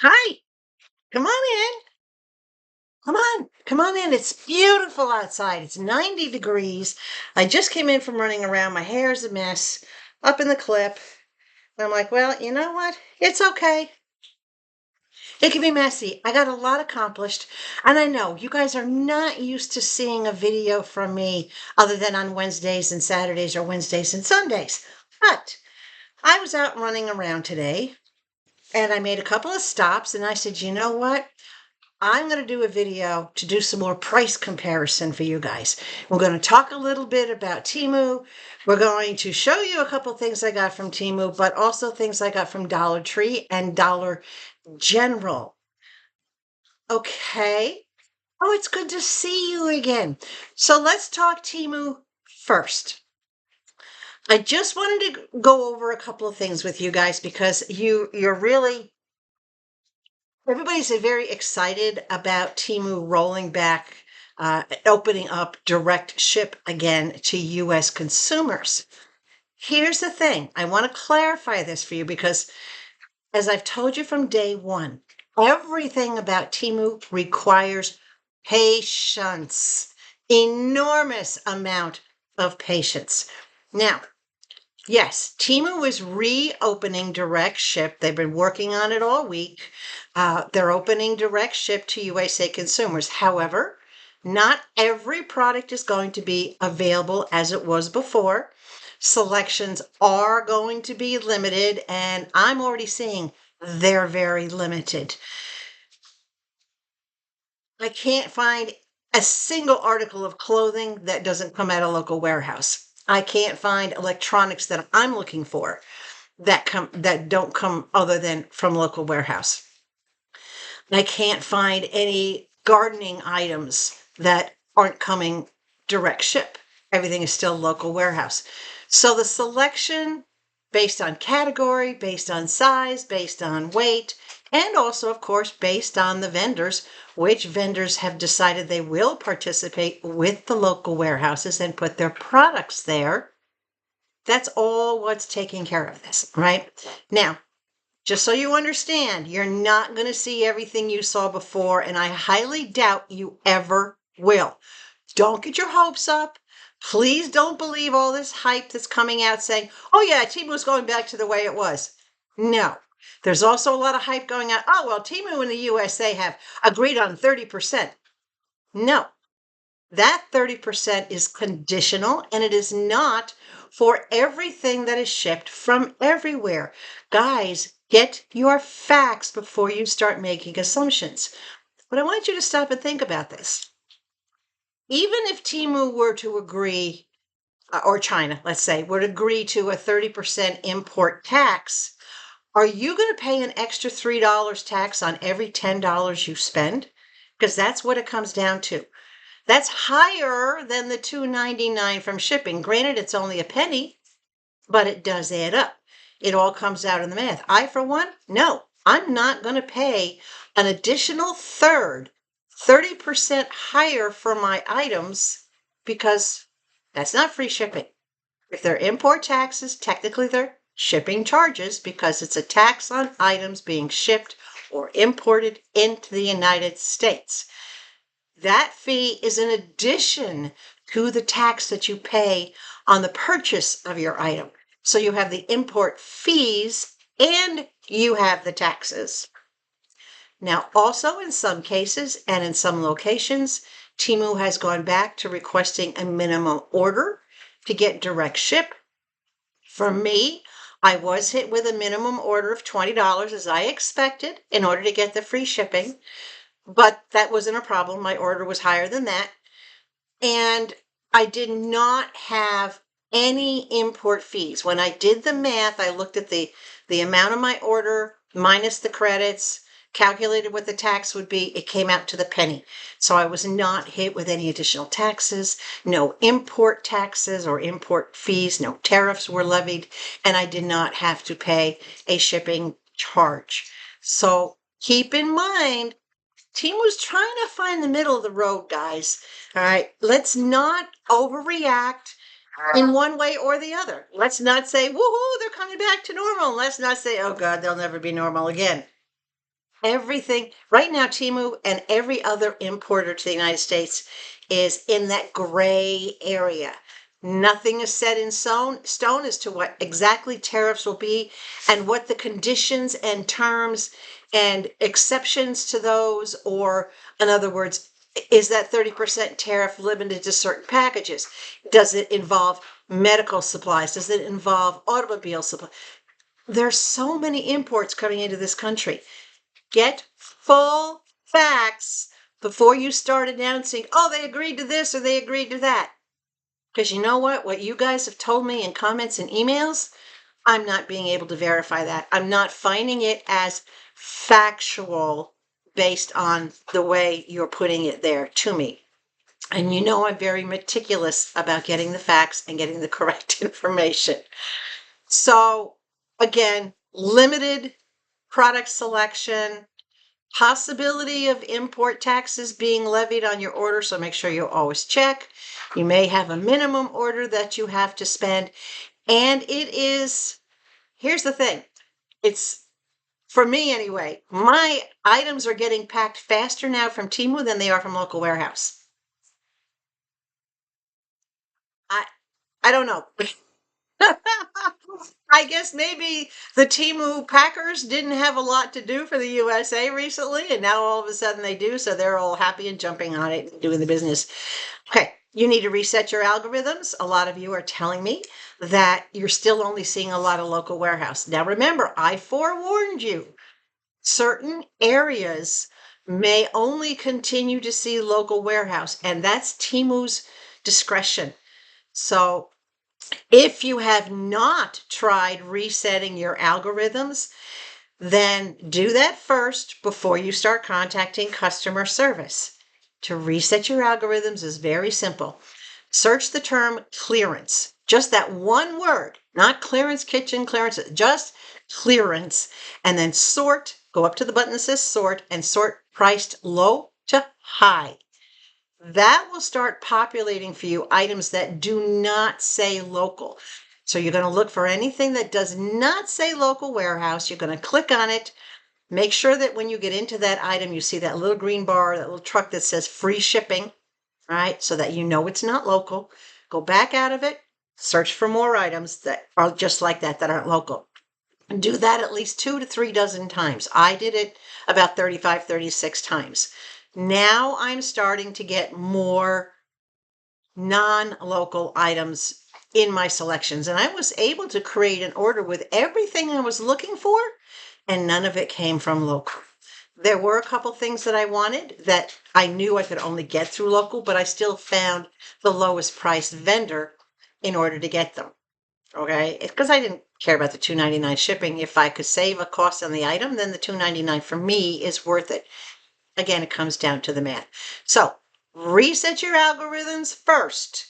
Hi, come on in. Come on in. It's beautiful outside. It's 90 degrees. I just came in from running around. My hair's a mess, up in the clip. And I'm like, well, you know what? It's okay. It can be messy. I got a lot accomplished. And I know you guys are not used to seeing a video from me other than on Wednesdays and Saturdays or Wednesdays and Sundays. But I was out running around today and I made a couple of stops and I said, you know what? I'm going to do a video to do some more price comparison for you guys. We're going to talk a little bit about Temu. We're going to show you a couple things I got from Temu, but also things I got from Dollar Tree and Dollar General. Okay. Oh, it's good to see you again. So let's talk Temu first. I just wanted to go over a couple of things with you guys because you're really everybody's very excited about Temu rolling back, opening up direct ship again to U.S. consumers. Here's the thing. I want to clarify this for you because, as I've told you from day one, everything about Temu requires patience, enormous amount of patience. Now, yes, Temu is reopening direct ship. They've been working on it all week. They're opening direct ship to USA consumers. However, not every product is going to be available as it was before. Selections are going to be limited, and I'm already seeing they're very limited. I can't find a single article of clothing that doesn't come at a local warehouse. I can't find electronics that I'm looking for that don't come other than from local warehouse. I can't find any gardening items that aren't coming direct ship. Everything is still local warehouse. So the selection based on category, based on size, based on weight, and also, of course, based on the vendors, which vendors have decided they will participate with the local warehouses and put their products there. That's all what's taking care of this, right? Now, just so you understand, you're not going to see everything you saw before, and I highly doubt you ever will. Don't get your hopes up. Please don't believe all this hype that's coming out saying, oh yeah, Temu's going back to the way it was. No. There's also a lot of hype going on. Oh, well, Temu and the USA have agreed on 30%. No, that 30% is conditional and it is not for everything that is shipped from everywhere. Guys, get your facts before you start making assumptions. But I want you to stop and think about this. Even if Temu were to agree, or China, let's say, would agree to a 30% import tax, are you going to pay an extra $3 tax on every $10 you spend? Because that's what it comes down to. That's higher than the $2.99 from shipping. Granted, it's only a penny, but it does add up. It all comes out in the math. I, for one, no, I'm not going to pay an additional 30% higher for my items because that's not free shipping. If they're import taxes, technically they're shipping charges because it's a tax on items being shipped or imported into the United States. That fee is in addition to the tax that you pay on the purchase of your item. So you have the import fees and you have the taxes. Now, also in some cases and in some locations, Temu has gone back to requesting a minimum order to get direct ship. For me, I was hit with a minimum order of $20 as I expected in order to get the free shipping. But that wasn't a problem. My order was higher than that. And I did not have any import fees. When I did the math, I looked at the amount of my order minus the credits, calculated what the tax would be. It came out to the penny. So I was not hit with any additional taxes, no import taxes or import fees, no tariffs were levied, and I did not have to pay a shipping charge. So keep in mind, Temu's trying to find the middle of the road, guys. All right, let's not overreact in one way or the other. Let's not say, woohoo, they're coming back to normal. Let's not say, oh God, they'll never be normal again. Everything right now, Temu and every other importer to the United States is in that gray area. Nothing is set in stone as to what exactly tariffs will be and what the conditions and terms and exceptions to those, or in other words, is that 30% tariff limited to certain packages? Does it involve medical supplies? Does it involve automobile supplies? There's so many imports coming into this country. Get full facts before you start announcing, oh, they agreed to this or they agreed to that. Because you know what? What you guys have told me in comments and emails, I'm not being able to verify that. I'm not finding it as factual based on the way you're putting it there to me. And you know I'm very meticulous about getting the facts and getting the correct information. So again, limited product selection, possibility of import taxes being levied on your order, so make sure you always check. You may have a minimum order that you have to spend. And it is, here's the thing, it's, for me anyway, my items are getting packed faster now from Temu than they are from local warehouse. I don't know. I guess maybe the Temu Packers didn't have a lot to do for the USA recently, and now all of a sudden they do, so they're all happy and jumping on it and doing the business. Okay, you need to reset your algorithms. A lot of you are telling me that you're still only seeing a lot of local warehouse. Now remember, I forewarned you. Certain areas may only continue to see local warehouse, and that's Temu's discretion. So if you have not tried resetting your algorithms, then do that first before you start contacting customer service. To reset your algorithms is very simple. Search the term clearance, just that one word, not clearance kitchen, clearance, just clearance, and then sort, go up to the button that says sort, and sort priced low to high. That will start populating for you items that do not say local. So you're going to look for anything that does not say local warehouse. You're going to click on it. Make sure that when you get into that item, you see that little green bar, that little truck that says free shipping, right? So that you know it's not local. Go back out of it, search for more items that are just like that, that aren't local. And do that at least 2 to 3 dozen times. I did it about 35, 36 times. Now I'm starting to get more non-local items in my selections, and I was able to create an order with everything I was looking for, and none of it came from local. There were a couple things that I wanted that I knew I could only get through local, but I still found the lowest priced vendor in order to get them. Okay, because I didn't care about the $2.99 shipping. If I could save a cost on the item, then the $2.99 for me is worth it. Again, it comes down to the math. So reset your algorithms first.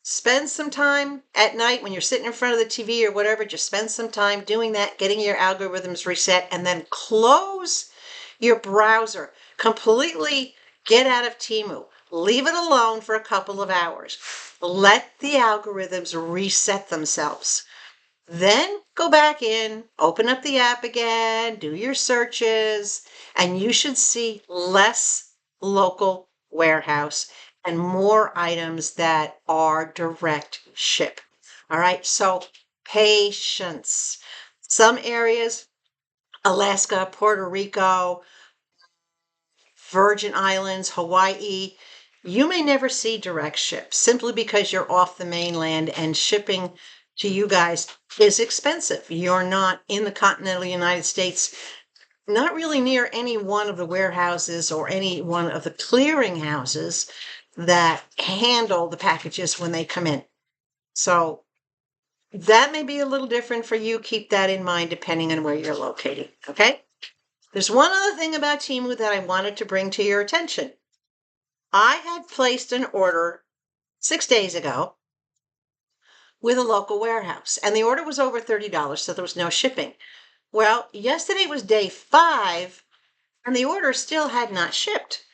Spend some time at night when you're sitting in front of the TV or whatever, just spend some time doing that, getting your algorithms reset, and then close your browser. Completely get out of Temu. Leave it alone for a couple of hours. Let the algorithms reset themselves. Then go back in, open up the app again, do your searches, and you should see less local warehouse and more items that are direct ship. All right, so patience. Some areas, Alaska, Puerto Rico, Virgin Islands, Hawaii, you may never see direct ship simply because you're off the mainland and shipping to you guys is expensive. You're not in the continental United States, not really near any one of the warehouses or any one of the clearing houses that handle the packages when they come in. So that may be a little different for you. Keep that in mind depending on where you're located, okay? There's one other thing about Temu that I wanted to bring to your attention. I had placed an order 6 days ago with a local warehouse, and the order was over $30, so there was no shipping. Well, yesterday was day 5, and the order still had not shipped.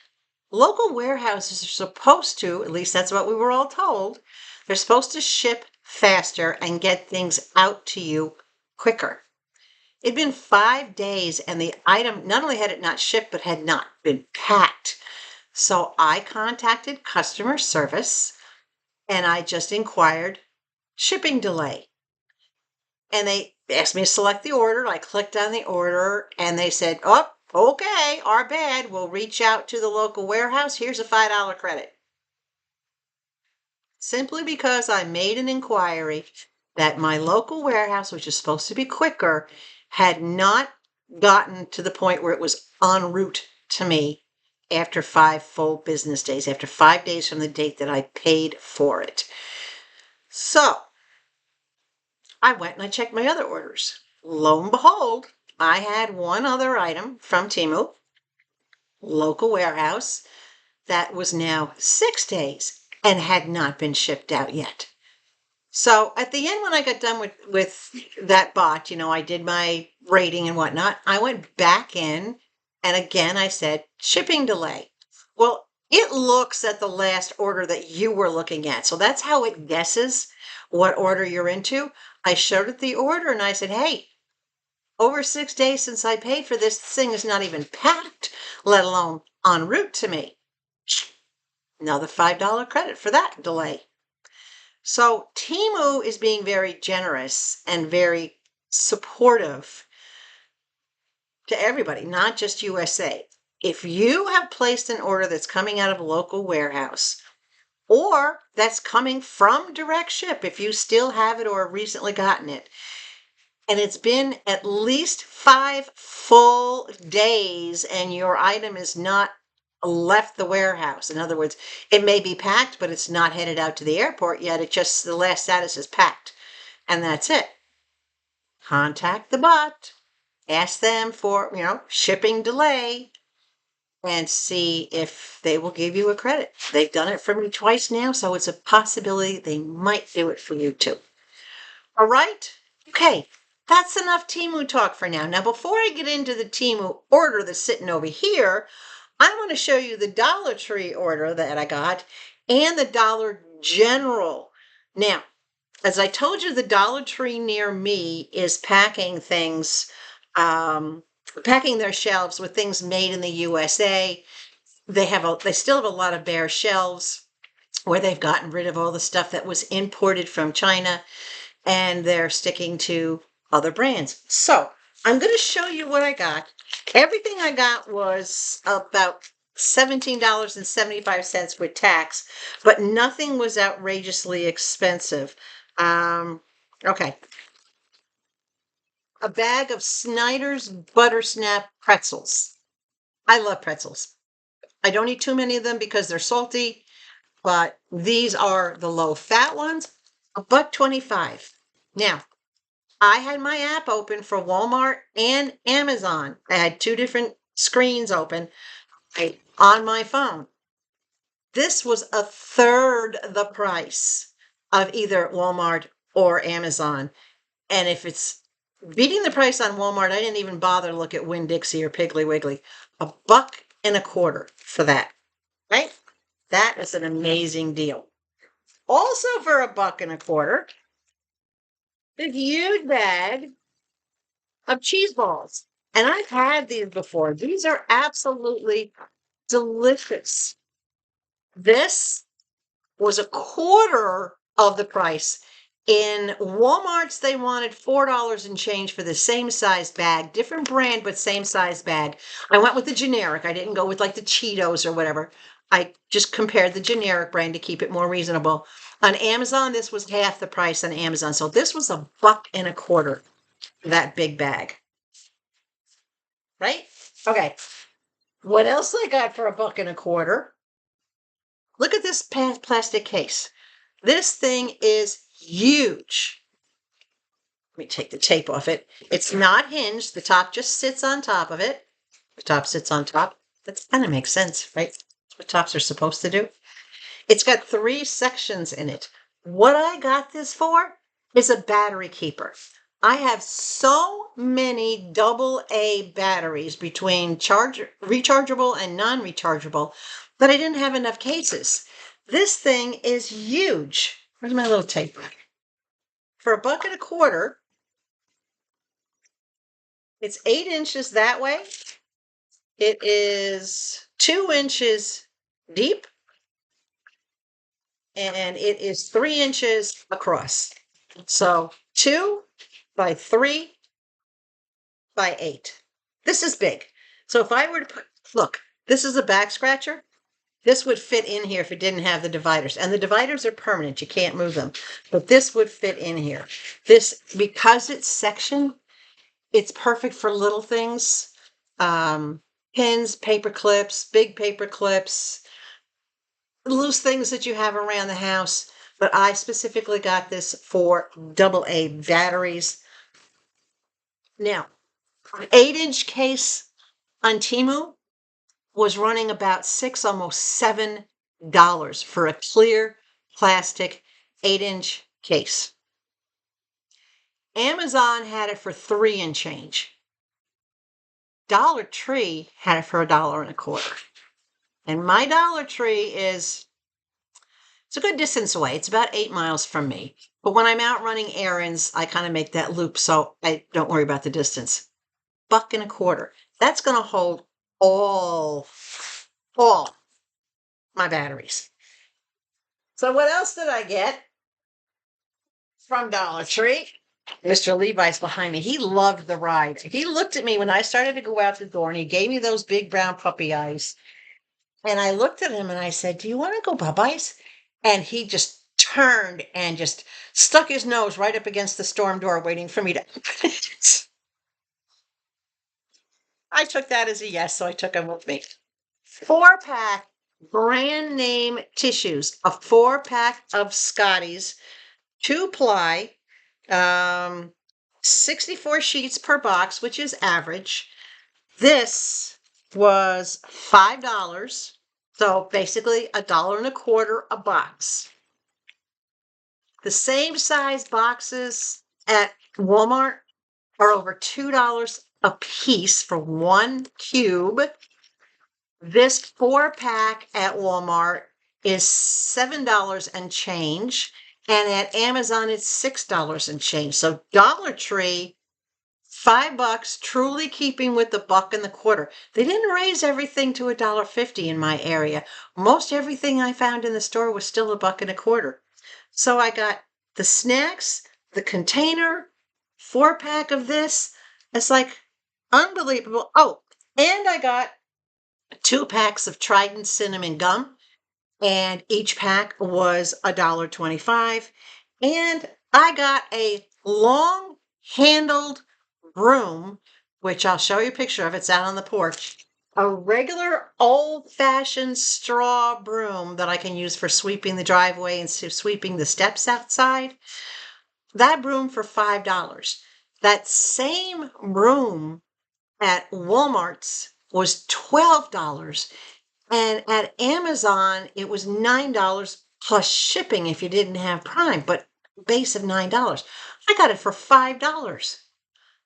Local warehouses are supposed to, at least that's what we were all told, they're supposed to ship faster and get things out to you quicker. It'd been 5 days and the item, not only had it not shipped, but had not been packed. So I contacted customer service and I just inquired shipping delay. And they asked me to select the order. I clicked on the order and they said, oh, okay, our bad. We'll reach out to the local warehouse. Here's a $5 credit. Simply because I made an inquiry that my local warehouse, which is supposed to be quicker, had not gotten to the point where it was en route to me after 5 full business days, after 5 days from the date that I paid for it. So I went and I checked my other orders. Lo and behold, I had one other item from Temu, local warehouse, that was now 6 days and had not been shipped out yet. So at the end, when I got done with that bot, I did my rating and whatnot. I went back in and again I said shipping delay. Well, it looks at the last order that you were looking at. So that's how it guesses what order you're into. I showed it the order and I said, hey, over 6 days since I paid for this thing is not even packed, let alone en route to me. Another $5 credit for that delay. So Temu is being very generous and very supportive to everybody, not just USA. If you have placed an order that's coming out of a local warehouse or that's coming from direct ship, if you still have it or recently gotten it, and it's been at least 5 full days and your item is not left the warehouse. In other words, it may be packed, but it's not headed out to the airport yet. It just, the last status is packed. And that's it. Contact the bot, ask them for, shipping delay, and see if they will give you a credit. They've done it for me twice now, so it's a possibility they might do it for you too. All right? Okay. That's enough Temu talk for now. Now, before I get into the Temu order that's sitting over here, I want to show you the Dollar Tree order that I got and the Dollar General. Now, as I told you, the Dollar Tree near me is packing things, packing their shelves with things made in the USA. They still have a lot of bare shelves where they've gotten rid of all the stuff that was imported from China, and they're sticking to other brands. So I'm going to show you what I got. Everything I got was about $17.75 with tax, but nothing was outrageously expensive. Okay. A bag of Snyder's Butter Snap pretzels. I love pretzels. I don't eat too many of them because they're salty, but these are the low fat ones, $1.25. Now, I had my app open for Walmart and Amazon. I had 2 different screens open on my phone. This was a third the price of either Walmart or Amazon. And if it's beating the price on Walmart, I didn't even bother to look at Winn-Dixie or Piggly Wiggly. $1.25 for that, right? That is an amazing deal. Also for $1.25, a huge bag of cheese balls. And I've had these before. These are absolutely delicious. This was a quarter of the price. In Walmart's, they wanted $4 and change for the same size bag, different brand, but same size bag. I went with the generic. I didn't go with like the Cheetos or whatever. I just compared the generic brand to keep it more reasonable. On Amazon, this was half the price on Amazon. So this was $1.25, that big bag. Right? Okay. What else I got for $1.25? Look at this plastic case. This thing is huge. Let me take the tape off it. It's not hinged. The top just sits on top of it. The top sits on top. That kind of makes sense, right? That's what tops are supposed to do. It's got 3 sections in it. What I got this for is a battery keeper. I have so many AA batteries between rechargeable and non-rechargeable that I didn't have enough cases. This thing is huge. Where's my little tape? For $1.25, It's 8 inches that way. It is 2 inches deep, and it is 3 inches across. So 2 by 3 by 8. This is big. So if I were to put, look, this is a back scratcher. This would fit in here if it didn't have the dividers. And the dividers are permanent. You can't move them. But this would fit in here. This, because it's sectioned, it's perfect for little things. Pins, paper clips, big paper clips, loose things that you have around the house. But I specifically got this for AA batteries. Now, 8-inch case on Temu was running about $6, almost $7 for a clear plastic 8-inch case. Amazon had it for $3 and change. Dollar Tree had it for $1.25. And my Dollar Tree it's a good distance away. It's about 8 miles from me. But when I'm out running errands, I kind of make that loop, so I don't worry about the distance. $1.25. That's going to hold all my batteries. So what else did I get from Dollar Tree? Mr. Levi's behind me. He loved the ride. He looked at me when I started to go out the door, and he gave me those big brown puppy eyes. And I looked at him and I said, "Do you want to go Popeyes?" And he just turned and just stuck his nose right up against the storm door waiting for me to open it. I took that as a yes, so I took him with me. 4-pack brand name tissues, a 4-pack of Scotties, 2-ply, 64 sheets per box, which is average. This was $5. So basically $1.25 a box. The same size boxes at Walmart are over $2 a piece for 1 cube. This 4-pack at Walmart is $7 and change. And at Amazon, it's $6 and change. So Dollar Tree, $5, truly keeping with the $1.25. They didn't raise everything to $1.50 in my area. Most everything I found in the store was still $1.25. So I got the snacks, the container, 4-pack of this. It's like unbelievable. Oh, and I got 2 packs of Trident cinnamon gum, and each pack was $1.25. And I got a long handled broom, which I'll show you a picture of. It's out on the porch. A regular old-fashioned straw broom that I can use for sweeping the driveway and sweeping the steps outside. That broom for $5. That same broom at Walmart's was $12. And at Amazon, it was $9 plus shipping if you didn't have Prime, but base of $9. I got it for $5.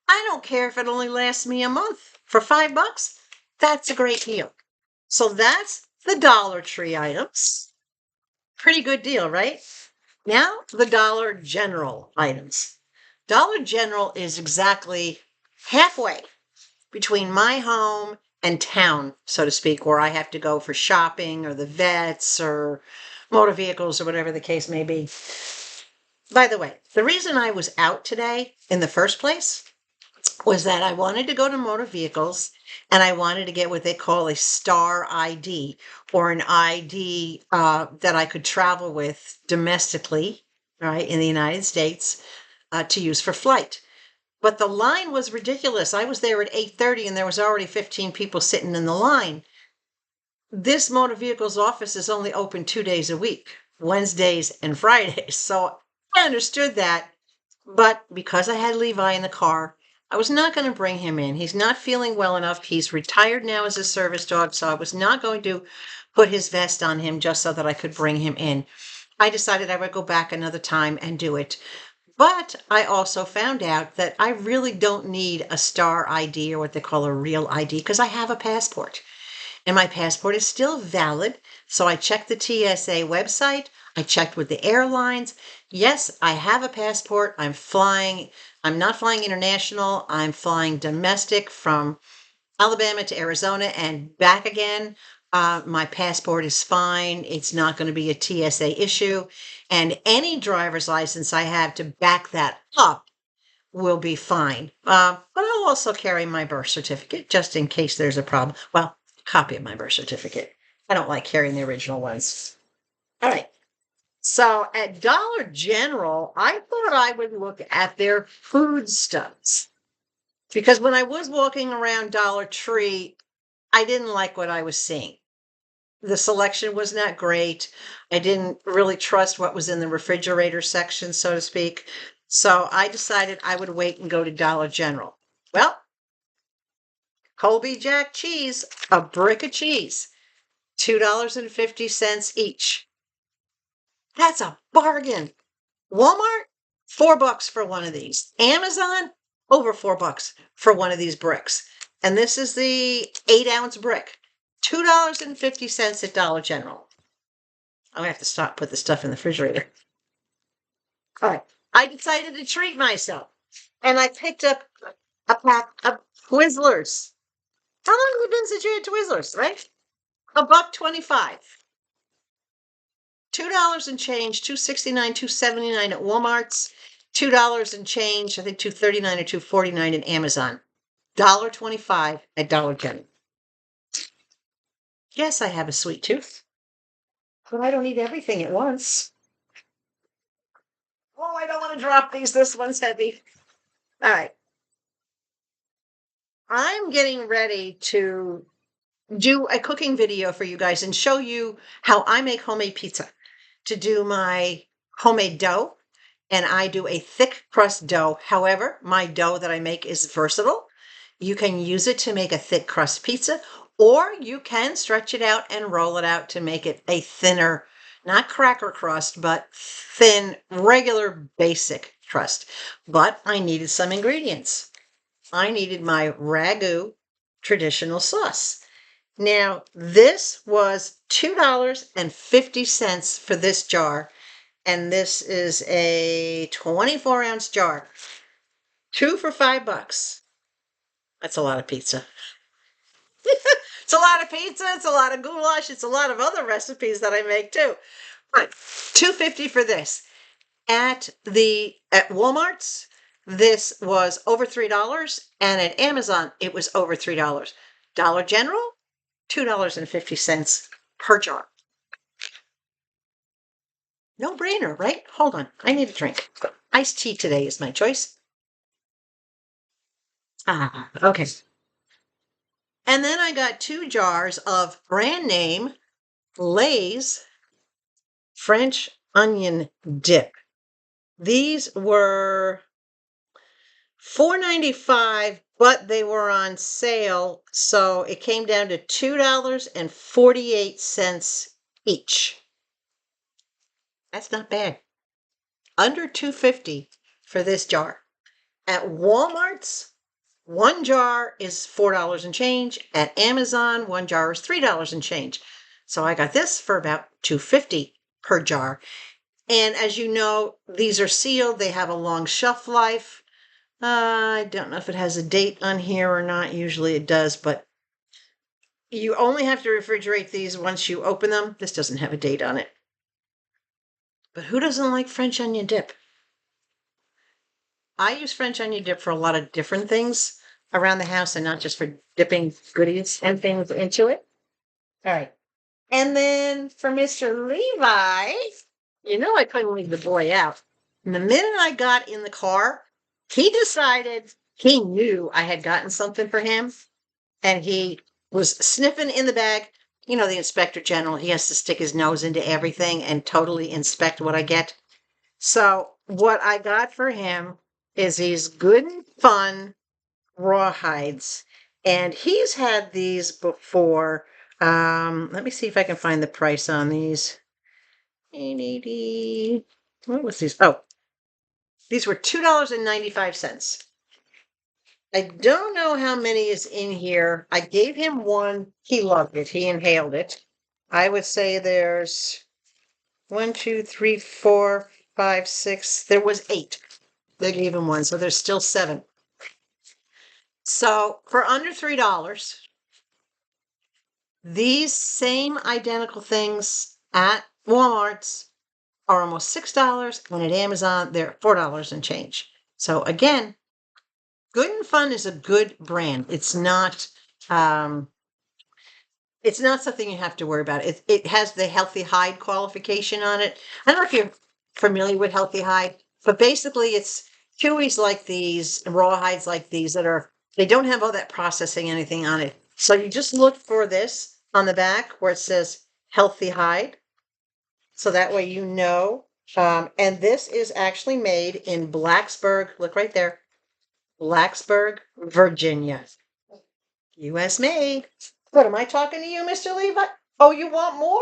I don't care if it only lasts me a month. For $5, that's a great deal. So that's the Dollar Tree items. Pretty good deal, right? Now, the Dollar General items. Dollar General is exactly halfway between my home and town, so to speak, where I have to go for shopping or the vets or motor vehicles or whatever the case may be. By the way, the reason I was out today in the first place was that I wanted to go to motor vehicles and I wanted to get what they call a star ID, or an ID that I could travel with domestically, right, in the United States to use for flight. But the line was ridiculous. I was there at 8:30 and there was already 15 people sitting in the line. This motor vehicles office is only open 2 days a week, Wednesdays and Fridays. So I understood that. But because I had Levi in the car, I was not going to bring him in. He's not feeling well enough. He's retired now as a service dog, so I was not going to put his vest on him just so that I could bring him in. I decided I would go back another time and do it. But I also found out that I really don't need a star ID, or what they call a real ID, because I have a passport. And my passport is still valid. So I checked the TSA website. I checked with the airlines. Yes, I have a passport. I'm flying. I'm not flying international. I'm flying domestic from Alabama to Arizona and back again. My passport is fine. It's not going to be a TSA issue. And any driver's license I have to back that up will be fine. But I'll also carry my birth certificate just in case there's a problem. Well, copy of my birth certificate. I don't like carrying the original ones. All right. So at Dollar General, I thought I would look at their foodstuffs because when I was walking around Dollar Tree, I didn't like what I was seeing. The selection was not great. I didn't really trust what was in the refrigerator section, so to speak. So I decided I would wait and go to Dollar General. Well, Colby Jack cheese, a brick of cheese, $2.50 each. That's a bargain. Walmart, $4 for one of these. Amazon, over $4 for one of these bricks. And this is the 8-ounce brick. $2.50 at Dollar General. I'm gonna have to stop, put the stuff in the refrigerator. All right. I decided to treat myself. And I picked up a pack of Twizzlers. How long has it been since you had Twizzlers, right? $1.25. $2 and change, $2.69, $2.79 at Walmart's, $2 and change, I think $2.39 or $2.49 in Amazon. $1.25 at Dollar General. Yes, I have a sweet tooth, but I don't eat everything at once. Oh, I don't want to drop these. This one's heavy. All right. I'm getting ready to do a cooking video for you guys and show you how I make homemade pizza. To do my homemade dough, and I do a thick crust dough. However, my dough that I make is versatile. You can use it to make a thick crust pizza, or you can stretch it out and roll it out to make it a thinner, not cracker crust, but thin, regular, basic crust. But I needed some ingredients. I needed my ragu traditional sauce. Now, this was $2.50 for this jar, and this is a 24-ounce jar. 2 for $5. That's a lot of pizza. It's a lot of pizza, it's a lot of goulash, it's a lot of other recipes that I make too. But $2.50 for this. At Walmart's, this was over $3, and at Amazon, it was over $3. Dollar General, $2.50 per jar. No brainer, right? Hold on, I need a drink. Iced tea today is my choice. Okay. And then I got 2 jars of brand name Lay's French onion dip. These were $4.95, but they were on sale, so it came down to $2.48 each. That's not bad. Under $2.50 for this jar. At Walmart's, one jar is $4 and change. At Amazon, one jar is $3 and change. So I got this for about $2.50 per jar. And as you know, these are sealed. They have a long shelf life. I don't know if it has a date on here or not. Usually it does, but you only have to refrigerate these once you open them. This doesn't have a date on it. But who doesn't like French onion dip? I use French onion dip for a lot of different things around the house and not just for dipping goodies and things into it. All right. And then for Mr. Levi, you know I couldn't leave the boy out. And the minute I got in the car, he decided he knew I had gotten something for him. And he was sniffing in the bag. You know, the inspector general, he has to stick his nose into everything and totally inspect what I get. So what I got for him is these good and fun rawhides. And he's had these before. Let me see if I can find the price on these. 880. What was these? Oh, these were $2.95. I don't know how many is in here. I gave him one. He loved it. He inhaled it. I would say there's 1, 2, 3, 4, 5, 6. There was 8. They gave him one, so there's still 7. So for under $3, these same identical things at Walmart's are almost $6, and at Amazon they're $4 and change. So again, Good and Fun is a good brand. It's not something you have to worry about. It has the Healthy Hide qualification on it. I don't know if you're familiar with Healthy Hide, but basically it's chewies like these, raw hides like these they don't have all that processing anything on it. So you just look for this on the back where it says Healthy Hide. So that way you know. And this is actually made in Blacksburg. Look right there. Blacksburg, Virginia. US made. What am I talking to you, Mr. Levi? Oh, you want more?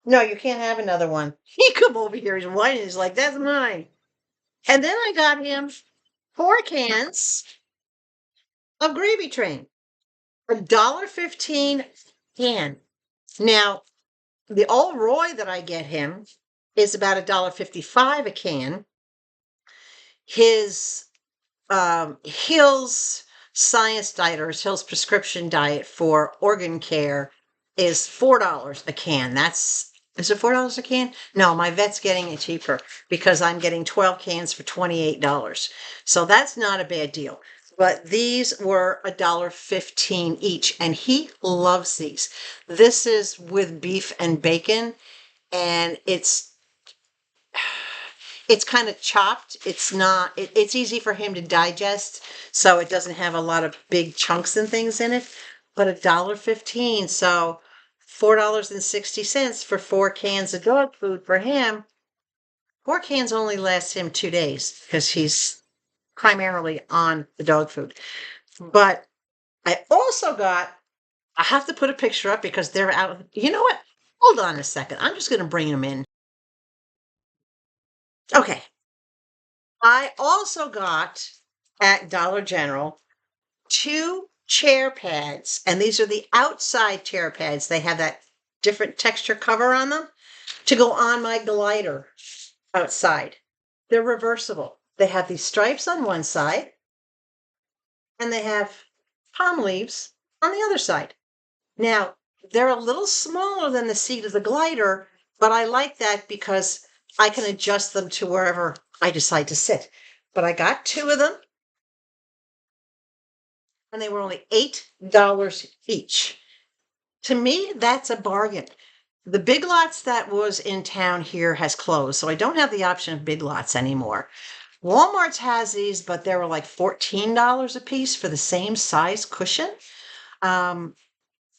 No, you can't have another one. He come over here, he's whining, he's like, that's mine. And then I got him 4 cans of Gravy Train. $1.15 can. Now, the Old Roy that I get him is about $1.55 a can. His Hill's Science Diet or Hill's Prescription Diet for organ care is $4 a can. Is it $4 a can? No, my vet's getting it cheaper because I'm getting 12 cans for $28. So that's not a bad deal. But these were $1.15 each, and he loves these. This is with beef and bacon, and it's kind of chopped. It's easy for him to digest, so it doesn't have a lot of big chunks and things in it. But $1.15, so $4.60 for 4 cans of dog food for him. 4 cans only lasts him 2 days because he's primarily on the dog food. But I also I have to put a picture up because they're out. You know what? Hold on a second. I'm just going to bring them in. Okay. I also got at Dollar General 2 chair pads, and these are the outside chair pads. They have that different texture cover on them to go on my glider outside. They're reversible. They have these stripes on one side, and they have palm leaves on the other side. Now, they're a little smaller than the seat of the glider, but I like that because I can adjust them to wherever I decide to sit. But I got 2 of them, and they were only $8 each. To me, that's a bargain. The Big Lots that was in town here has closed, so I don't have the option of Big Lots anymore. Walmart's has these, but they were like $14 a piece for the same size cushion.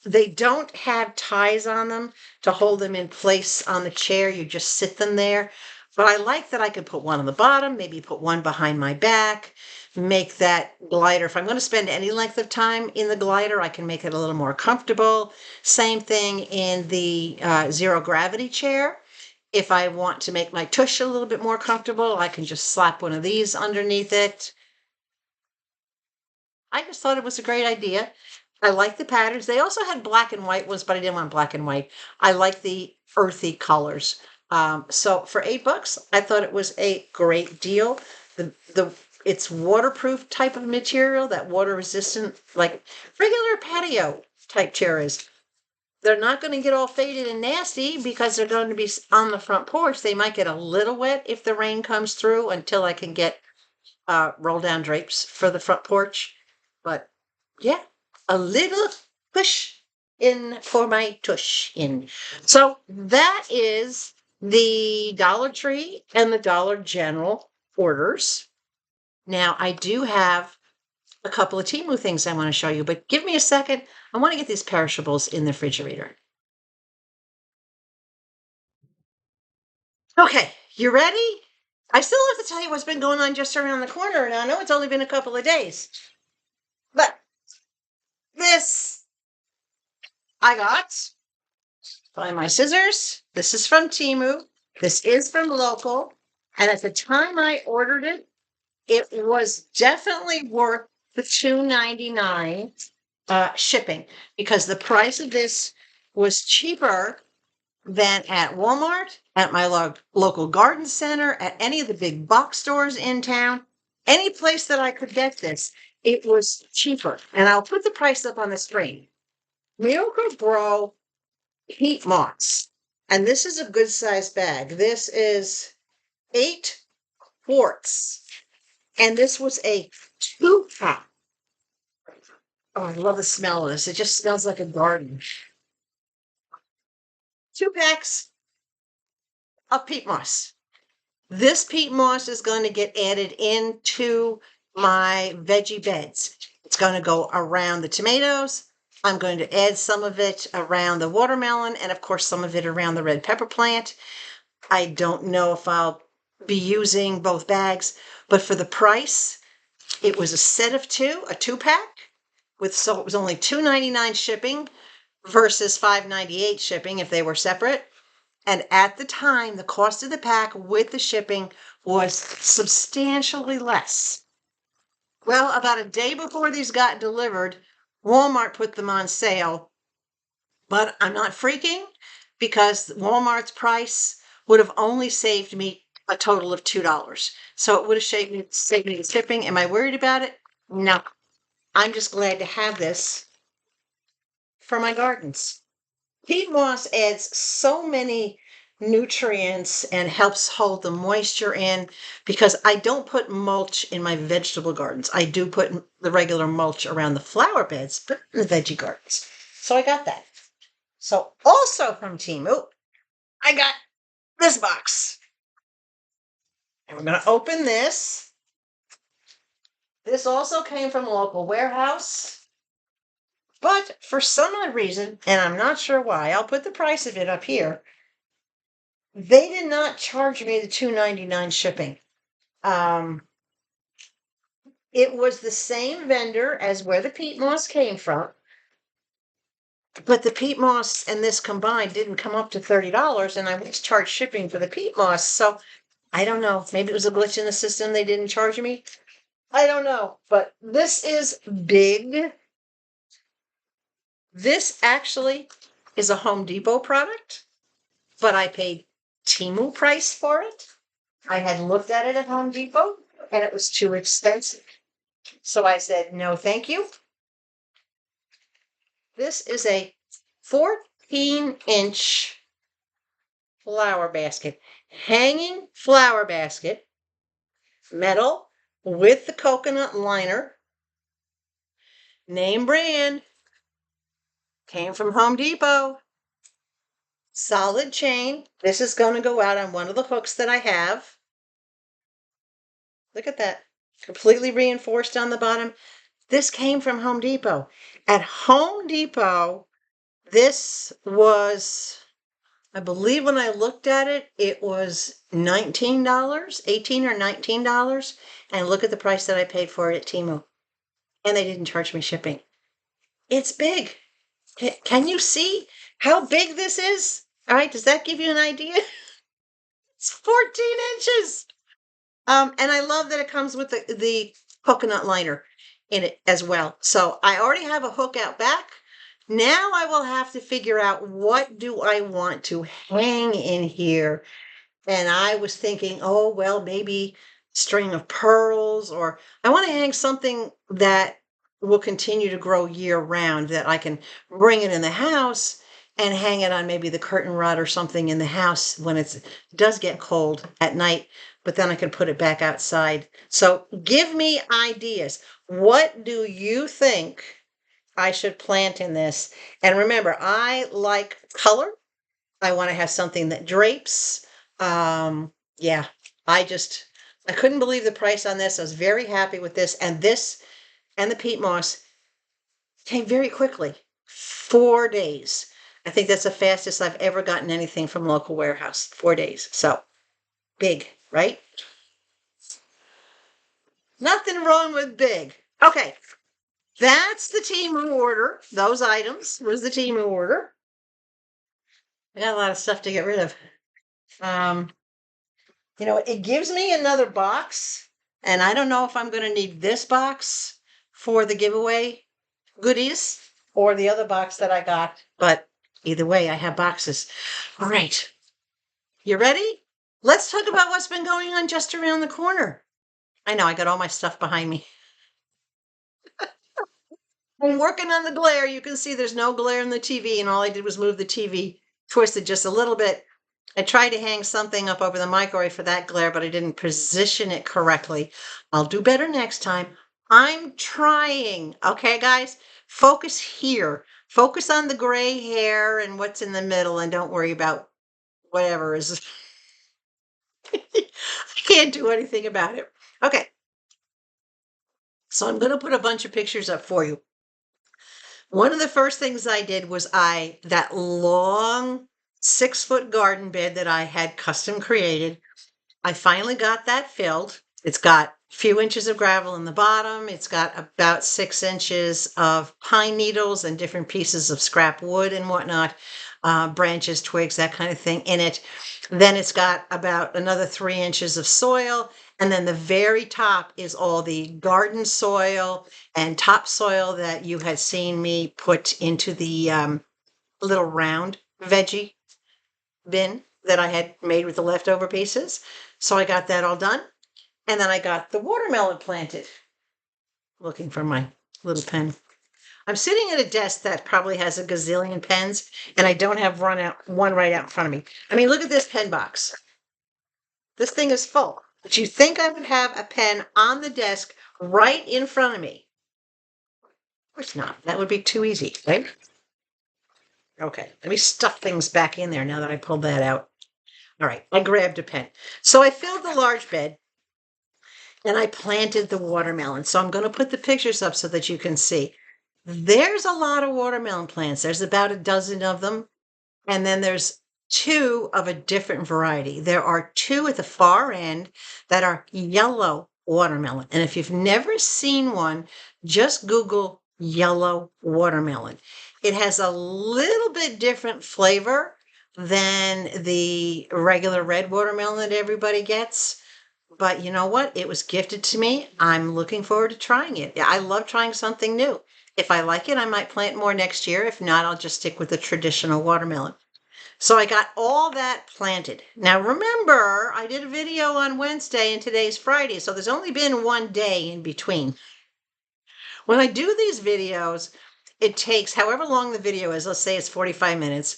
They don't have ties on them to hold them in place on the chair. You just sit them there. But I like that I could put one on the bottom, maybe put one behind my back, make that glider. If I'm going to spend any length of time in the glider, I can make it a little more comfortable. Same thing in the zero gravity chair. If I want to make my tush a little bit more comfortable, I can just slap one of these underneath it. I just thought it was a great idea. I like the patterns. They also had black and white ones, but I didn't want black and white. I like the earthy colors. So for $8, I thought it was a great deal. It's waterproof type of material, that water resistant, like regular patio type chair is. They're not going to get all faded and nasty because they're going to be on the front porch. They might get a little wet if the rain comes through until I can get roll down drapes for the front porch. But yeah, a little push in for my tush in. So that is the Dollar Tree and the Dollar General orders. Now I do have a couple of Temu things I want to show you, but give me a second. I want to get these perishables in the refrigerator. Okay, you ready? I still have to tell you what's been going on just around the corner, and I know it's only been a couple of days. But this I got by my scissors. This is from Temu. This is from local. And at the time I ordered it, it was definitely worth the $2.99 shipping because the price of this was cheaper than at Walmart, at my local garden center, at any of the big box stores in town. Any place that I could get this, it was cheaper. And I'll put the price up on the screen. Miracle Grow peat moss. And this is a good size bag. This is 8 quarts. And this was a 2-pack. Oh, I love the smell of this. It just smells like a garden. 2 packs of peat moss. This peat moss is going to get added into my veggie beds. It's going to go around the tomatoes. I'm going to add some of it around the watermelon and, of course, some of it around the red pepper plant. I don't know if I'll be using both bags, but for the price, it was a set of 2, a 2-pack, so it was only $2.99 shipping versus $5.98 shipping if they were separate. And at the time, the cost of the pack with the shipping was substantially less. Well, about a day before these got delivered, Walmart put them on sale. But I'm not freaking because Walmart's price would have only saved me a total of $2. So it would have saved me the shipping. Am I worried about it? No. I'm just glad to have this for my gardens. Peat moss adds so many nutrients and helps hold the moisture in because I don't put mulch in my vegetable gardens. I do put the regular mulch around the flower beds, but in the veggie gardens. So I got that. So also from Temu, I got this box. And we're going to open this. This also came from a local warehouse. But for some odd reason, and I'm not sure why, I'll put the price of it up here. They did not charge me the $2.99 shipping. It was the same vendor as where the peat moss came from, but the peat moss and this combined didn't come up to $30, and I was charged shipping for the peat moss. So I don't know. Maybe it was a glitch in the system. They didn't charge me. I don't know. But this is big. This actually is a Home Depot product, but I paid Temu price for it. I had looked at it at Home Depot, and it was too expensive. So I said, no, thank you. This is a 14-inch flower basket, hanging flower basket, metal with the coconut liner, name brand, came from Home Depot, solid chain. This is going to go out on one of the hooks that I have. Look at that, completely reinforced on the bottom. This came from Home Depot. At Home Depot, this was, I believe when I looked at it, it was $19, $18 or $19. And look at the price that I paid for it at Temu. And they didn't charge me shipping. It's big. Can you see how big this is? All right, does that give you an idea? It's 14 inches. And I love that it comes with the coconut liner in it as well. So I already have a hook out back. Now I will have to figure out what do I want to hang in here. And I was thinking, oh, well, maybe string of pearls, or I want to hang something that will continue to grow year round, that I can bring it in the house and hang it on maybe the curtain rod or something in the house when it does get cold at night, but then I can put it back outside. So give me ideas. What do you think I should plant in this? And remember, I like color. I want to have something that drapes. Yeah, I couldn't believe the price on this. I was very happy with this. And this and the peat moss came very quickly, 4 days. I think that's the fastest I've ever gotten anything from local warehouse, 4 days. So big, right? Nothing wrong with big. Okay, that's the Temu order. Those items was the Temu order. I got a lot of stuff to get rid of. It gives me another box, and I don't know if I'm going to need this box for the giveaway goodies or the other box that I got, but Either way, I have boxes. All right. You ready? Let's talk about what's been going on just around the corner. I know I got all my stuff behind me. I'm working on the glare. You can see there's no glare in the TV, and all I did was move the TV, twisted just a little bit. I tried to hang something up over the microwave for that glare, but I didn't position it correctly. I'll do better next time. I'm trying. Okay, guys? Focus here. Focus on the gray hair and what's in the middle, and don't worry about whatever is. I can't do anything about it. Okay. So I'm going to put a bunch of pictures up for you. One of the first things I did was that long 6-foot garden bed that I had custom created, I finally got that filled. It's got a few inches of gravel in the bottom. It's got about 6 inches of pine needles and different pieces of scrap wood and whatnot, branches, twigs, that kind of thing in it. Then it's got about another 3 inches of soil. And then the very top is all the garden soil and topsoil that you had seen me put into the little round veggie bin that I had made with the leftover pieces. So I got that all done. And then I got the watermelon planted. Looking for my little pen. I'm sitting at a desk that probably has a gazillion pens, and I don't have one right out in front of me. I mean, look at this pen box. This thing is full. But you think I would have a pen on the desk right in front of me? Of course not. That would be too easy, right? Okay, let me stuff things back in there now that I pulled that out. All right, I grabbed a pen. So I filled the large bed and I planted the watermelon. So I'm going to put the pictures up so that you can see. There's a lot of watermelon plants. There's about a dozen of them. And then there's 2 of a different variety. There are 2 at the far end that are yellow watermelon. And if you've never seen one, just Google yellow watermelon. It has a little bit different flavor than the regular red watermelon that everybody gets. But you know what? It was gifted to me. I'm looking forward to trying it. I love trying something new. If I like it, I might plant more next year. If not, I'll just stick with the traditional watermelon. So I got all that planted. Now remember, I did a video on Wednesday and today's Friday, so there's only been one day in between. When I do these videos, it takes however long the video is, let's say it's 45 minutes,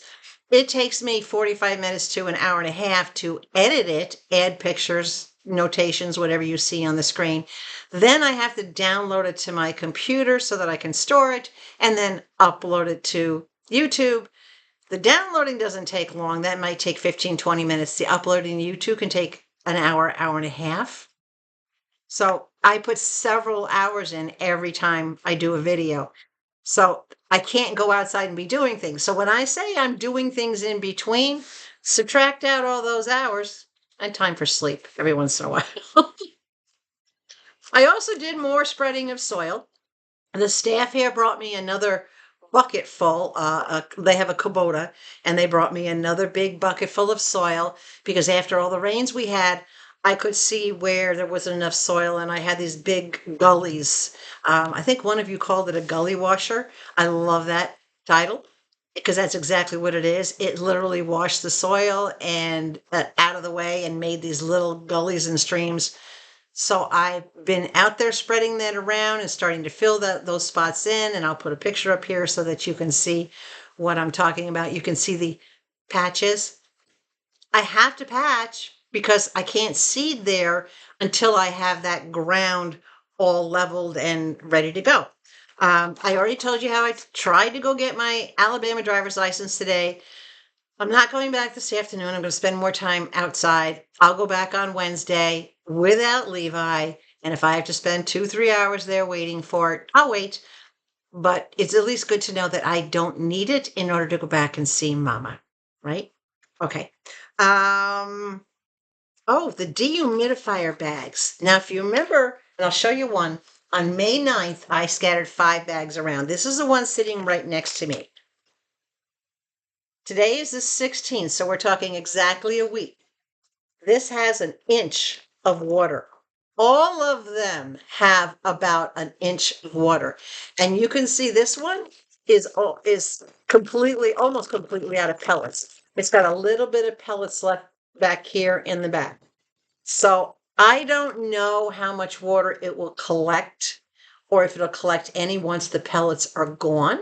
it takes me 45 minutes to an hour and a half to edit it, add pictures, notations, whatever you see on the screen. Then I have to download it to my computer so that I can store it and then upload it to YouTube. The downloading doesn't take long. That might take 15, 20 minutes. The uploading to YouTube can take an hour, hour and a half. So I put several hours in every time I do a video. So I can't go outside and be doing things. So when I say I'm doing things in between, subtract out all those hours and time for sleep every once in a while. I also did more spreading of soil. The staff here brought me another bucket full. They have a Kubota, and they brought me another big bucket full of soil because after all the rains we had, I could see where there wasn't enough soil, and I had these big gullies. I think one of you called it a gully washer. I love that title because that's exactly what it is. It literally washed the soil and out of the way and made these little gullies and streams. So I've been out there spreading that around and starting to fill those spots in, and I'll put a picture up here so that you can see what I'm talking about. You can see the patches. I have to patch because I can't seed there until I have that ground all leveled and ready to go. I already told you how I tried to go get my Alabama driver's license today. I'm not going back this afternoon. I'm going to spend more time outside. I'll go back on Wednesday without Levi. And if I have to spend 2-3 hours there waiting for it, I'll wait. But it's at least good to know that I don't need it in order to go back and see Mama, right? Okay. Oh, the dehumidifier bags. Now, if you remember, and I'll show you one, on May 9th, I scattered 5 bags around. This is the one sitting right next to me. Today is the 16th, so we're talking exactly a week. This has an inch of water. All of them have about an inch of water. And you can see this one is completely, almost completely out of pellets. It's got a little bit of pellets left back here in the back. So I don't know how much water it will collect or if it'll collect any once the pellets are gone.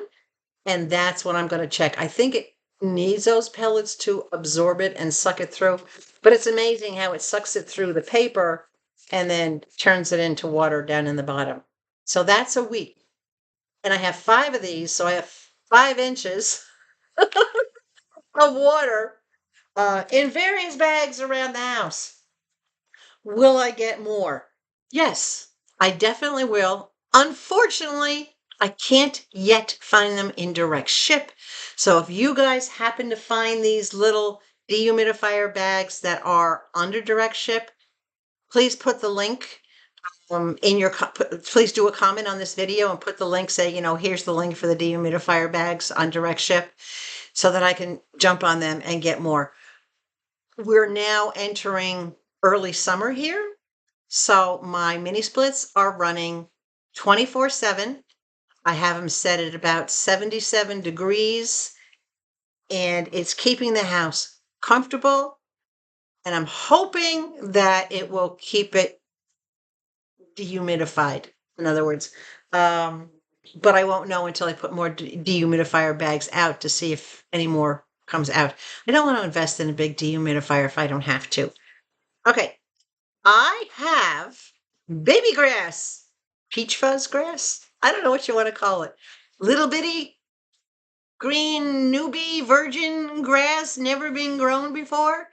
And that's what I'm going to check. I think it needs those pellets to absorb it and suck it through. But it's amazing how it sucks it through the paper and then turns it into water down in the bottom. So that's a week. And I have 5 of these, so I have 5 inches of water in various bags around the house. Will I get more? Yes, I definitely will. Unfortunately, I can't yet find them in direct ship. So if you guys happen to find these little dehumidifier bags that are under direct ship, please put the link in your, please do a comment on this video and put the link, say, here's the link for the dehumidifier bags on direct ship so that I can jump on them and get more. We're now entering early summer here. So my mini splits are running 24/7. I have them set at about 77 degrees and it's keeping the house comfortable. And I'm hoping that it will keep it dehumidified. In other words, but I won't know until I put more dehumidifier bags out to see if any more comes out. I don't want to invest in a big dehumidifier if I don't have to. Okay. I have baby grass, peach fuzz grass. I don't know what you want to call it. Little bitty green newbie virgin grass, never been grown before.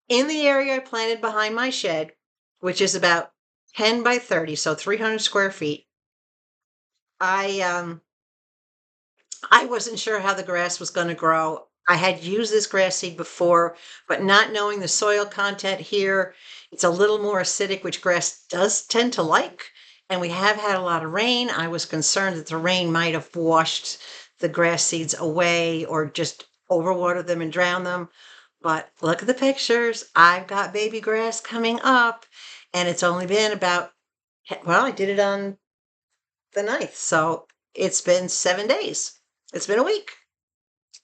In the area I planted behind my shed, which is about 10 by 30, so 300 square feet. I wasn't sure how the grass was going to grow. I had used this grass seed before, but not knowing the soil content here, it's a little more acidic, which grass does tend to like. And we have had a lot of rain. I was concerned that the rain might have washed the grass seeds away or just overwatered them and drowned them. But look at the pictures. I've got baby grass coming up, and it's only been about, well, I did it on the 9th, so it's been 7 days. It's been a week.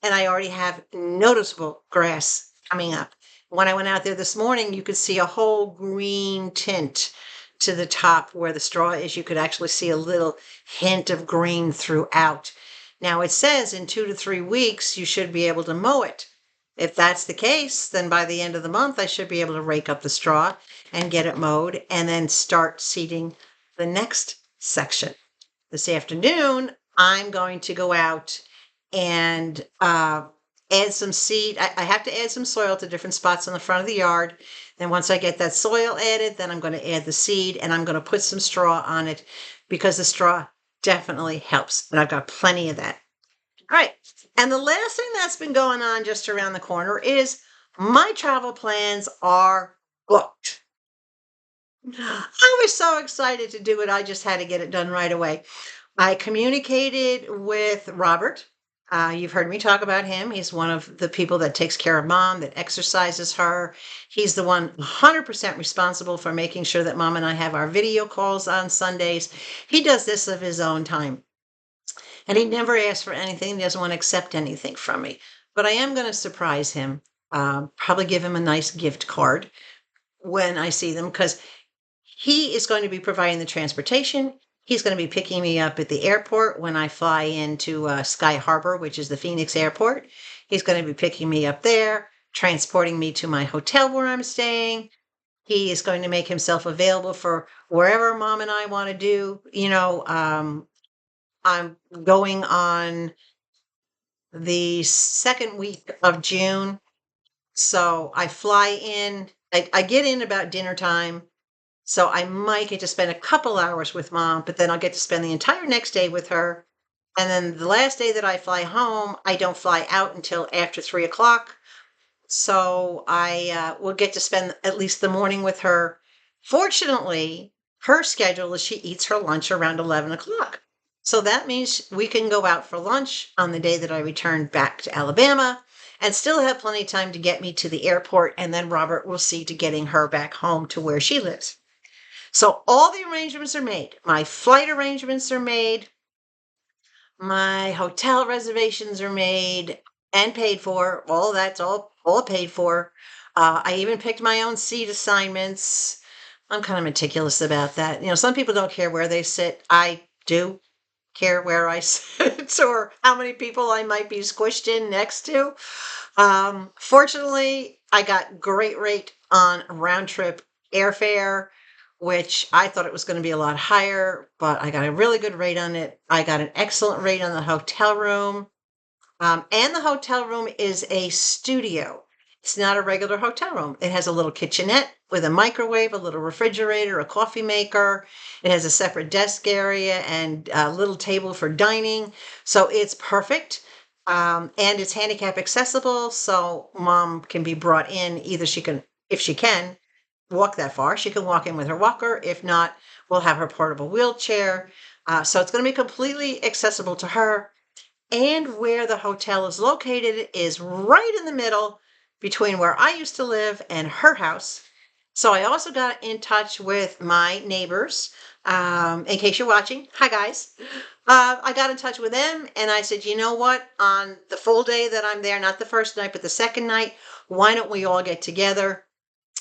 And I already have noticeable grass coming up. When I went out there this morning, you could see a whole green tint to the top where the straw is. You could actually see a little hint of green throughout. Now it says in 2 to 3 weeks, you should be able to mow it. If that's the case, then by the end of the month, I should be able to rake up the straw and get it mowed and then start seeding the next section. This afternoon, I'm going to go out and add some seed. I have to add some soil to different spots on the front of the yard. Then once I get that soil added, then I'm going to add the seed and I'm going to put some straw on it because the straw definitely helps. And I've got plenty of that. All right. And the last thing that's been going on just around the corner is my travel plans are booked. I was so excited to do it. I just had to get it done right away. I communicated with Robert. You've heard me talk about him. He's one of the people that takes care of mom, that exercises her. He's the one 100% responsible for making sure that mom and I have our video calls on Sundays. He does this of his own time. And he never asks for anything. He doesn't want to accept anything from me. But I am going to surprise him, probably give him a nice gift card when I see them, because he is going to be providing the transportation. He's going to be picking me up at the airport when I fly into Sky Harbor, which is the Phoenix airport. He's going to be picking me up there, transporting me to my hotel where I'm staying. He is going to make himself available for wherever mom and I want to do. I'm going on the 2nd week of June. So I fly in, I get in about dinner time. So I might get to spend a couple hours with mom, but then I'll get to spend the entire next day with her. And then the last day that I fly home, I don't fly out until after 3 o'clock. So I will get to spend at least the morning with her. Fortunately, her schedule is she eats her lunch around 11 o'clock. So that means we can go out for lunch on the day that I return back to Alabama and still have plenty of time to get me to the airport. And then Robert will see to getting her back home to where she lives. So all the arrangements are made. My flight arrangements are made. My hotel reservations are made and paid for. All that's all paid for. I even picked my own seat assignments. I'm kind of meticulous about that. Some people don't care where they sit. I do care where I sit or how many people I might be squished in next to. Fortunately, I got great rate on round trip airfare, which I thought it was going to be a lot higher, but I got a really good rate on it. I got an excellent rate on the hotel room. And the hotel room is a studio. It's not a regular hotel room. It has a little kitchenette with a microwave, a little refrigerator, a coffee maker. It has a separate desk area and a little table for dining. So it's perfect. And it's handicap accessible. So mom can be brought in. Either she can, if she can, walk that far, she can walk in with her walker. If not, we'll have her portable wheelchair. So it's going to be completely accessible to her. And where the hotel is located is right in the middle between where I used to live and her house. So I also got in touch with my neighbors. In case you're watching, hi guys. I got in touch with them and I said, you know what? On the full day that I'm there, not the first night, but the second night, why don't we all get together?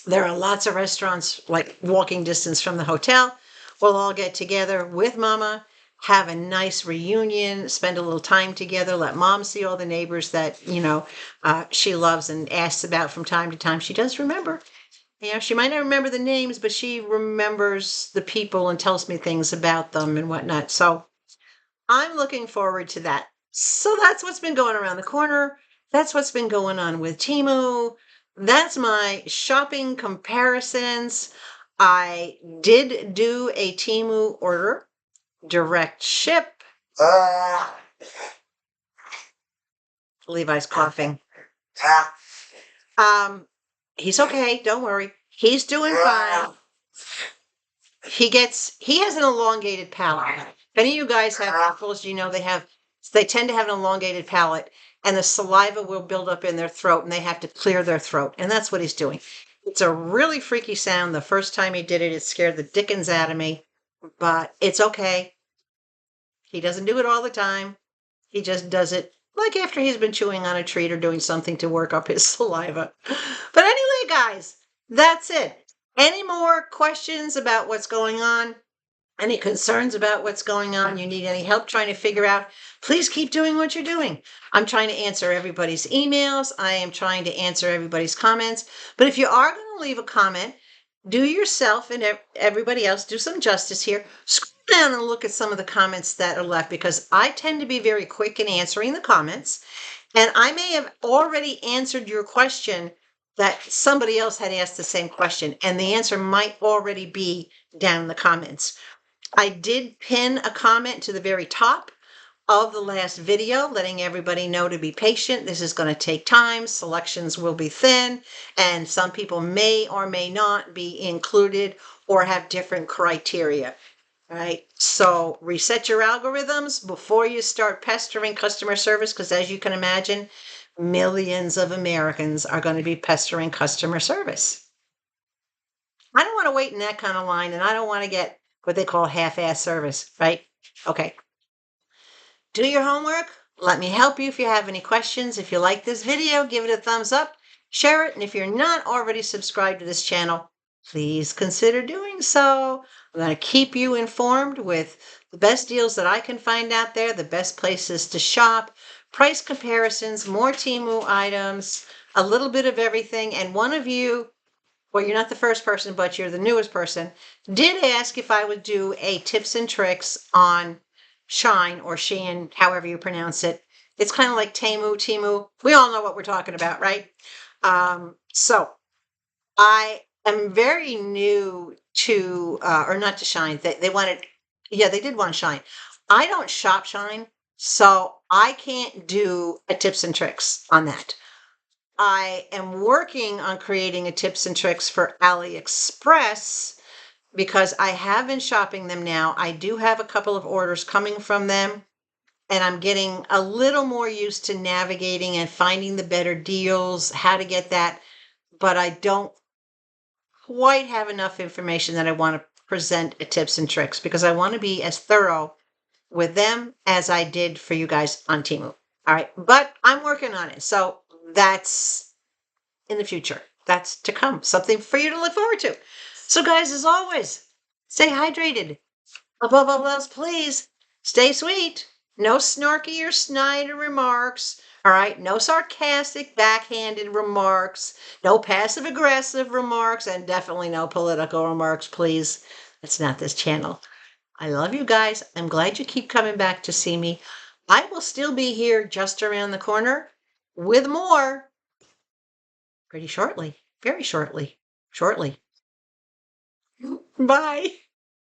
There are lots of restaurants like walking distance from the hotel. We'll all get together with mama, have a nice reunion, spend a little time together, let mom see all the neighbors that, she loves and asks about from time to time. She does remember. She might not remember the names, but she remembers the people and tells me things about them and whatnot. So I'm looking forward to that. So that's what's been going around the corner. That's what's been going on with Temu. That's my shopping comparisons. I did do a Temu order, direct ship. Levi's coughing. He's okay. Don't worry. He's doing fine. He has an elongated palate. If any of you guys have apples, they tend to have an elongated palate and the saliva will build up in their throat and they have to clear their throat. And that's what he's doing. It's a really freaky sound. The first time he did it, it scared the dickens out of me, but it's okay. He doesn't do it all the time. He just does it like after he's been chewing on a treat or doing something to work up his saliva. But anyway, guys, that's it. Any more questions about what's going on? Any concerns about what's going on? You need any help trying to figure out? Please keep doing what you're doing. I'm trying to answer everybody's emails. I am trying to answer everybody's comments. But if you are going to leave a comment, do yourself and everybody else do some justice here. Scroll down and look at some of the comments that are left because I tend to be very quick in answering the comments. And I may have already answered your question that somebody else had asked the same question. And the answer might already be down in the comments. I did pin a comment to the very top of the last video, letting everybody know to be patient. This is going to take time. Selections will be thin, and some people may or may not be included or have different criteria. All right, so reset your algorithms before you start pestering customer service, because as you can imagine, millions of Americans are going to be pestering customer service. I don't want to wait in that kind of line, and I don't want to get what they call half-ass service, right? Okay. Do your homework. Let me help you if you have any questions. If you like this video, give it a thumbs up, share it, and if you're not already subscribed to this channel, please consider doing so. I'm going to keep you informed with the best deals that I can find out there, the best places to shop, price comparisons, more Temu items, a little bit of everything. And one of you, well, you're not the first person, but you're the newest person, did ask if I would do a tips and tricks on Shine or Shein, however you pronounce it. It's kind of like Temu. We all know what we're talking about, right? So I am very new to, or not to Shine. They wanted, yeah, they did want Shine. I don't shop Shine, so I can't do a tips and tricks on that. I am working on creating a tips and tricks for AliExpress because I have been shopping them now. I do have a couple of orders coming from them, and I'm getting a little more used to navigating and finding the better deals, how to get that, but I don't quite have enough information that I want to present a tips and tricks because I want to be as thorough with them as I did for you guys on Temu. All right. But I'm working on it. So that's in the future. That's to come. Something for you to look forward to. So, guys, as always, stay hydrated. Above all else, please stay sweet. No snarky or snide remarks. All right. No sarcastic, backhanded remarks. No passive aggressive remarks. And definitely no political remarks, please. That's not this channel. I love you guys. I'm glad you keep coming back to see me. I will still be here just around the corner with more pretty shortly. Very shortly. Shortly. Bye.